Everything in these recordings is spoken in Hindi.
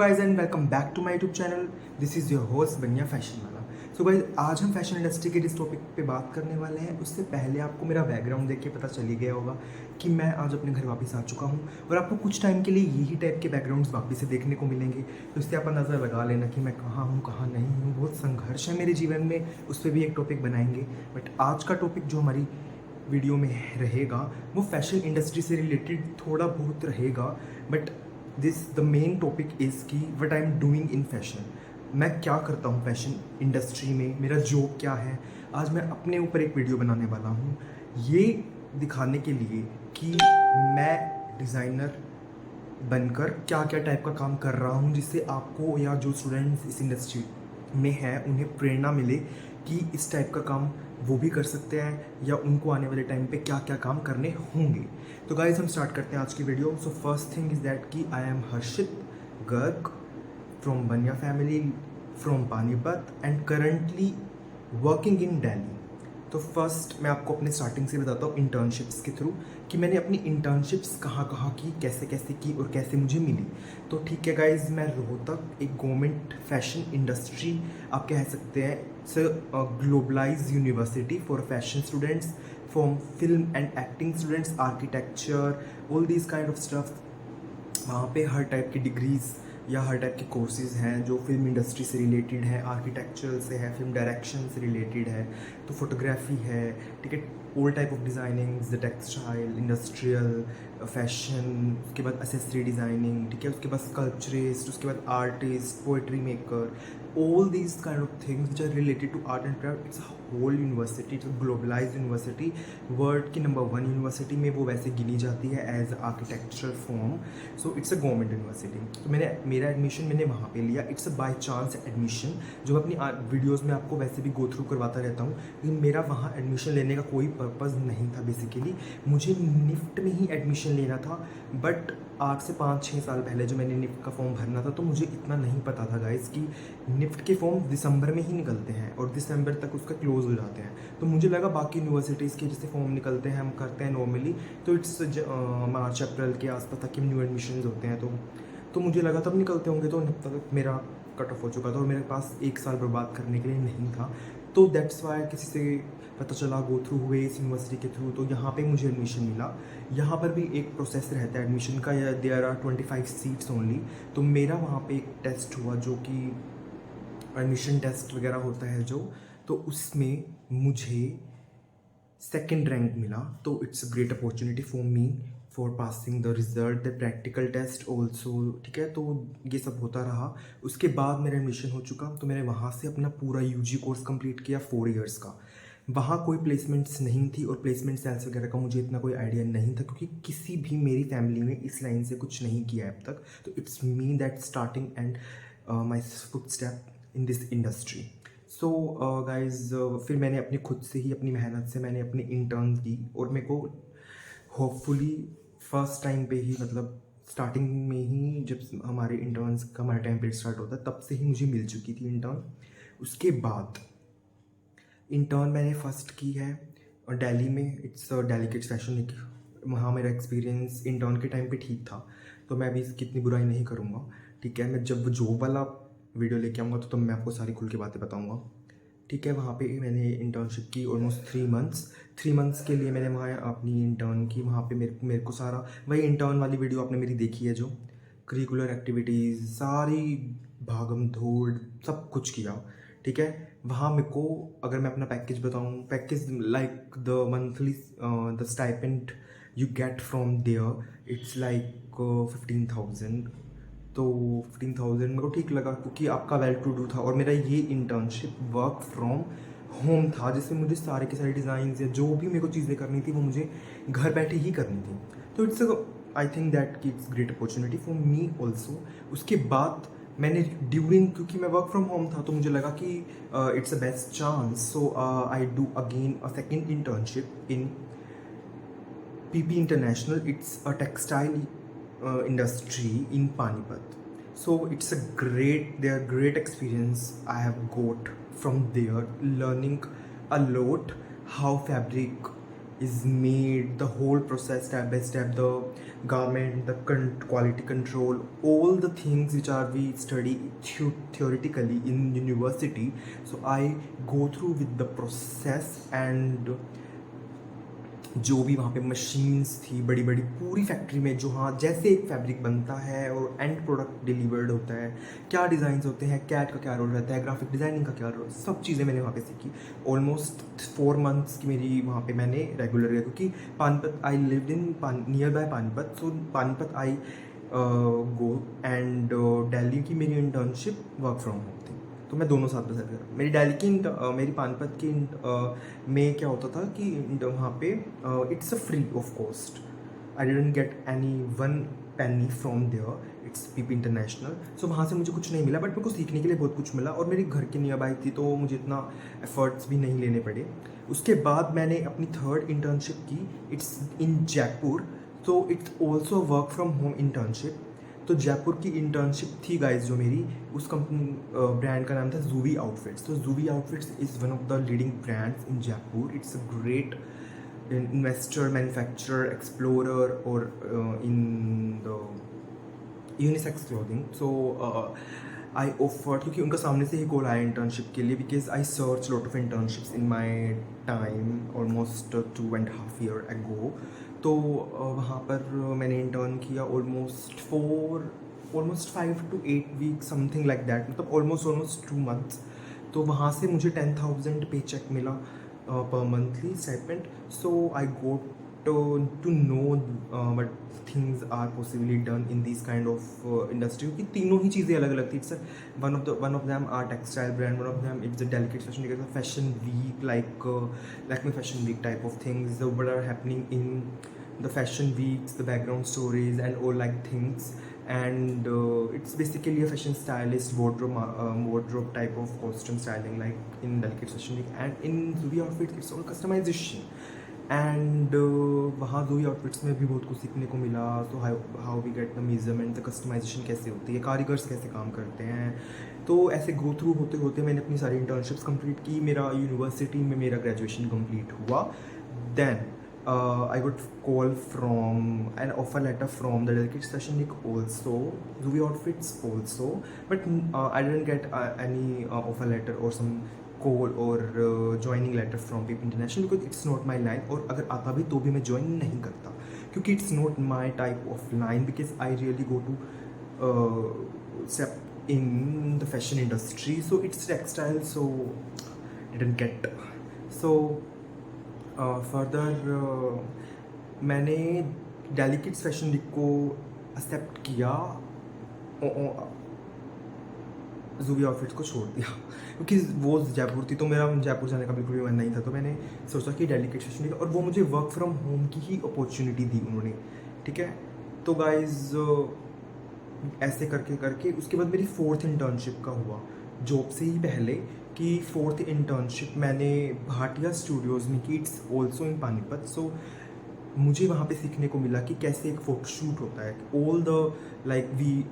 Guys and welcome back to my YouTube channel. This is your host Baniya fashion wala. So guys आज हम फैशन इंडस्ट्री के जिस टॉपिक पे बात करने वाले हैं उससे पहले आपको मेरा बैकग्राउंड देख के पता चल ही गया होगा कि मैं आज अपने घर वापस आ चुका हूँ और आपको कुछ टाइम के लिए यही टाइप के बैकग्राउंड्स वापस से देखने को मिलेंगे। तो इससे आप नज़र लगा लेना कि मैं कहाँ हूँ कहाँ नहीं हूँ। बहुत संघर्ष है मेरे जीवन में, उस पर भी एक टॉपिक बनाएंगे। बट आज का टॉपिक जो हमारी वीडियो में रहेगा वो फैशन इंडस्ट्री से रिलेटेड थोड़ा बहुत रहेगा। But the main topic is कि what I am doing in fashion. मैं क्या करता हूँ फैशन इंडस्ट्री में, मेरा जॉब क्या है। आज मैं अपने ऊपर एक वीडियो बनाने वाला हूँ ये दिखाने के लिए कि मैं डिज़ाइनर बनकर क्या क्या टाइप का काम कर रहा हूँ, जिससे आपको या जो स्टूडेंट्स इस इंडस्ट्री में हैं उन्हें प्रेरणा मिले कि इस टाइप का काम वो भी कर सकते हैं या उनको आने वाले टाइम पे क्या क्या काम करने होंगे। तो गाइज हम स्टार्ट करते हैं आज की video. So first thing is that कि I am Harshit Garg from Baniya family from Panipat and currently working in Delhi. तो फर्स्ट मैं आपको अपने स्टार्टिंग से बताता हूँ इंटर्नशिप्स के थ्रू कि मैंने अपनी इंटर्नशिप्स कहाँ कहाँ की, कैसे कैसे की और कैसे मुझे मिली। तो ठीक है गाइज, मैं रोहतक एक गवर्नमेंट फैशन इंडस्ट्री आप कह सकते हैं, it's globalize university for fashion students from film and acting students, architecture, all these kind of stuff. वहाँ पे हर टाइप की डिग्रीज़ या हर टाइप के कोर्सेज़ हैं जो फिल्म इंडस्ट्री से रिलेटेड है, आर्किटेक्चर से है, फिल्म डायरेक्शन से रिलेटेड है, तो फोटोग्राफी है, ठीक है, all type of designing, the textile, industrial, fashion, उसके बाद एसेसरी डिज़ाइनिंग, ठीक है, उसके बाद स्कल्पचरिस्ट, उसके बाद artist, poetry maker, all these kind of things which are related to art and craft. It's a whole university, it's a globalized university, world की नंबर 1 यूनिवर्सिटी में वो वैसे गिनी जाती है as architectural form. So it's a government university. तो मेरा एडमिशन मैंने वहाँ पे लिया। It's a by chance admission, जो अपनी वीडियोस में आपको वैसे भी गो थ्रू करवाता रहता हूँ। लेकिन मेरा वहाँ एडमिशन लेने का कोई पर्पज़ नहीं था। बेसिकली मुझे निफ्ट में ही एडमिशन लेना था, बट आज से 5-6 साल पहले जो मैंने निफ्ट का फॉर्म भरना था तो मुझे इतना नहीं पता था गाइस कि निफ्ट के फॉर्म दिसंबर में ही निकलते हैं और दिसंबर तक उसका क्लोज हो जाते हैं। तो मुझे लगा बाकी यूनिवर्सिटीज़ के जैसे फॉर्म निकलते हैं, हम करते हैं नॉर्मली, तो इट्स मार्च अप्रैल के आसपास तक न्यू एडमिशन होते हैं। तो मुझे लगा तब निकलते होंगे, तो तब तक मेरा कट ऑफ हो चुका था और मेरे पास 1 साल बर्बाद करने के लिए नहीं था। तो दैट्स वाई किसी से पता चला, गो थ्रू हुए इस यूनिवर्सिटी के थ्रू, तो यहाँ पे मुझे एडमिशन मिला। यहाँ पर भी एक प्रोसेस रहता है एडमिशन का, या देयर आर 25 सीट्स ओनली। तो मेरा वहाँ पे एक टेस्ट हुआ जो कि एडमिशन टेस्ट वगैरह होता है जो, तो उसमें मुझे सेकंड रैंक मिला। तो it's a great opportunity for me for passing the result, the practical test also, ठीक है। तो ये सब होता रहा। उसके बाद मेरा एडमिशन हो चुका, तो मैंने वहाँ से अपना पूरा यूजी कोर्स कंप्लीट किया 4 इयर्स का। वहाँ कोई प्लेसमेंट्स नहीं थी और प्लेसमेंट सेल्स वगैरह का मुझे इतना कोई आइडिया नहीं था, क्योंकि किसी भी मेरी फैमिली में इस लाइन से कुछ नहीं किया है अब तक। तो it's me that starting and my foot step in this industry. So guys, फिर मैंने अपनी खुद से ही अपनी मेहनत से मैंने अपनी इंटर्न की और मेरे को होपफुली फर्स्ट टाइम पे ही, मतलब स्टार्टिंग में ही जब हमारे इंटर्न्स का हमारा टाइम पीरियड स्टार्ट होता है तब से ही मुझे मिल चुकी थी इंटर्न। उसके बाद इंटर्न मैंने फ़र्स्ट की है और दिल्ली में, it's Delhi kids fashion week. वहाँ मेरा एक्सपीरियंस इंटर्न के टाइम पे ठीक था, तो मैं अभी इसकी इतनी बुराई नहीं करूँगा, ठीक है। मैं जब जॉब वाला वीडियो लेके आऊँगा तो तब मैं आपको सारी खुल के बातें बताऊँगा, ठीक है। वहाँ पे मैंने इंटर्नशिप की ऑलमोस्ट 3 मंथ्स के लिए मैंने वहाँ अपनी इंटर्न की। वहाँ पे मेरे को सारा वही इंटर्न वाली वीडियो आपने मेरी देखी है, जो करिकुलर एक्टिविटीज़ सारी भागम धोड़ सब कुछ किया, ठीक है। वहाँ मेरे को, अगर मैं अपना पैकेज बताऊँ, package like the monthly the stipend you get from there, it's like 15,000। तो 15,000 मेरे को ठीक लगा, क्योंकि आपका वेल टू डू था और मेरा ये इंटर्नशिप वर्क फ्रॉम होम था, जिसमें मुझे सारे के सारे डिज़ाइन या जो भी मेरे को चीज़ें करनी थी वो मुझे घर बैठे ही करनी थी। तो इट्स आई थिंक दैट कि it's great opportunity for me also. उसके बाद मैंने ड्यूरिंग, क्योंकि मैं वर्क फ्रॉम होम था तो मुझे लगा कि it's a best chance, so I do again a second internship in PP International. It's a textile industry in Panipat. So it's a great experience I have got from there, learning a lot how fabric is made, the whole process step by step, the garment, the quality control, all the things which are we study theoretically in university. So I go through with the process, and जो भी वहाँ पे मशीन्स थी बड़ी बड़ी पूरी फैक्ट्री में, जो हाँ जैसे एक फैब्रिक बनता है और एंड प्रोडक्ट डिलीवर्ड होता है, क्या डिज़ाइंस होते हैं, कैट का क्या रोल रहता है, ग्राफिक डिज़ाइनिंग का क्या रोल, सब चीज़ें मैंने वहाँ पे सीखी। ऑलमोस्ट 4 मंथ्स की मेरी वहाँ पे मैंने रेगुलर गया, क्योंकि Panipat I lived in near by Panipat, so Panipat I go and Delhi की मेरी इंटर्नशिप वर्क फ्रॉम होम थी, तो मैं दोनों साथ में कर रहा। मेरी दिल्ली की मेरी पानीपत की में क्या होता था कि वहाँ पे it's a free of cost, I didn't get any one penny from there, it's PP international. So वहाँ से मुझे कुछ नहीं मिला, बट मेरे को सीखने के लिए बहुत कुछ मिला, और मेरे घर के नियर बाई थी तो मुझे इतना एफर्ट्स भी नहीं लेने पड़े। उसके बाद मैंने अपनी 3rd इंटर्नशिप की, इट्स इन जयपुर, तो it's also work from home internship. तो जयपुर की इंटर्नशिप थी गाइज जो मेरी, उस कंपनी ब्रांड का नाम था जूवी आउटफिट्स। तो Juvi outfits is one of the leading brands in Jaipur. It's a great investor, manufacturer, explorer और in the unisex clothing. So I offer, क्योंकि उनका सामने से ही कॉल आया इंटर्नशिप के लिए, because I search lot of internships in my time almost 2.5 year ago। तो वहाँ पर मैंने इंटर्न किया almost 5 to 8 weeks, something like that, मतलब ऑलमोस्ट 2 months। तो वहाँ से मुझे 10,000 पे चेक मिला पर monthly stipend. So I got to know but things are possibly done in this kind of industry, क्योंकि तीनों ही चीज़ें अलग अलग थी। It's one of them are textile brand, one of them it's a delicate fashion week, like Lakme fashion week type of things what are happening in the fashion weeks, the background stories and all like things, and it's basically a fashion stylist wardrobe type of costume styling, like in delicate fashion week, and in Zuvi outfits it's all customization, and वहाँ Zuvi outfits में भी बहुत कुछ सीखने को मिला। तो how we get the measurement, the customization कैसे होती है, कारीगर्स कैसे काम करते हैं। तो ऐसे गो थ्रू होते होते मैंने अपनी सारी इंटर्नशिप्स कंप्लीट की, मेरा यूनिवर्सिटी में मेरा ग्रेजुएशन कंप्लीट हुआ। Then I got call from an offer letter from the delegate session week also, Zuvi outfits also, but I didn't get any offer letter or some call or joining letter from PIP International, because it's not my line, और अगर आता भी तो भी मैं join नहीं करता, क्योंकि it's not my type of line, because I really go to step in the fashion industry, so it's textile, so didn't get। So further मैंने डेलिकेट्स फैशन वीक को एक्सेप्ट किया, ज़ूवी आउटफिट्स को छोड़ दिया, क्योंकि वो जयपुर थी, तो मेरा जयपुर जाने का बिल्कुल भी मन नहीं था। तो मैंने सोचा कि डेलिकेट्स फैशन वीक, और वो मुझे वर्क फ्रॉम होम की ही अपॉर्चुनिटी दी उन्होंने, ठीक है। तो गाइज ऐसे करके करके उसके बाद मेरी 4th इंटर्नशिप का हुआ, जॉब से ही पहले कि 4th इंटर्नशिप मैंने भाटिया स्टूडियोज़ में की, इट्स ऑल्सो इन पानीपत। सो मुझे वहाँ पे सीखने को मिला कि कैसे एक फ़ोटोशूट होता है, all the like we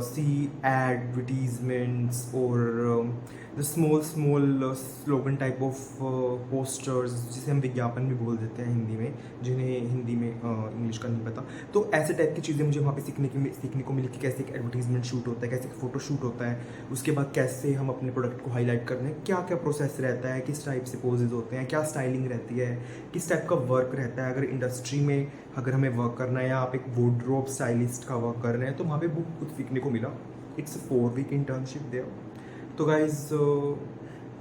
see advertisements और the small slogan type of posters, जिसे हम विज्ञापन भी बोल देते हैं हिंदी में, जिन्हें हिंदी में इंग्लिश का नहीं पता। तो ऐसे टाइप की चीज़ें मुझे वहाँ पे सीखने को मिली कि कैसे एक एडवर्टीजमेंट शूट होता है, कैसे एक फ़ोटो शूट होता है, उसके बाद कैसे हम अपने प्रोडक्ट को हाईलाइट करते हैं, क्या क्या प्रोसेस रहता है, किस टाइप से पोजेज होते हैं, क्या स्टाइलिंग रहती है, किस टाइप का वर्क रहता है। अगर इंडस्ट्री में अगर हमें वर्क करना है, या आप एक वार्डरोब स्टाइलिस्ट का वर्क कर रहे हैं, तो वहाँ पे बहुत कुछ सीखने को मिला। It's a 4 week internship there. तो गाइज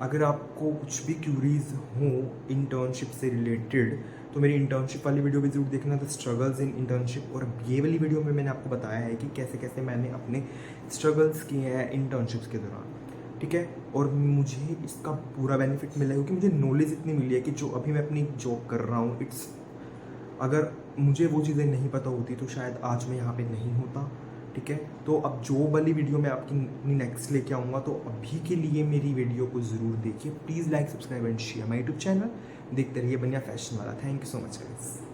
अगर आपको कुछ भी क्यूरीज हो इंटर्नशिप से रिलेटेड, तो मेरी इंटर्नशिप वाली वीडियो भी जरूर देखना, द स्ट्रगल्स इन इंटर्नशिप। और ये वाली वीडियो में मैंने आपको बताया है कि कैसे कैसे मैंने अपने स्ट्रगल्स किए हैं इंटर्नशिप्स के दौरान, ठीक है। और मुझे इसका पूरा बेनिफिट मिला है, क्योंकि मुझे नॉलेज इतनी मिली है कि जो अभी मैं अपनी जॉब कर रहा हूँ, इट्स अगर मुझे वो चीज़ें नहीं पता होती तो शायद आज मैं यहाँ पे नहीं होता, ठीक है। तो अब जॉब वाली वीडियो मैं आपकी नेक्स्ट लेके आऊँगा, तो अभी के लिए मेरी वीडियो को ज़रूर देखिए। Please like, subscribe and share my YouTube channel. देखते रहिए बनिया फैशन वाला। Thank you so much guys.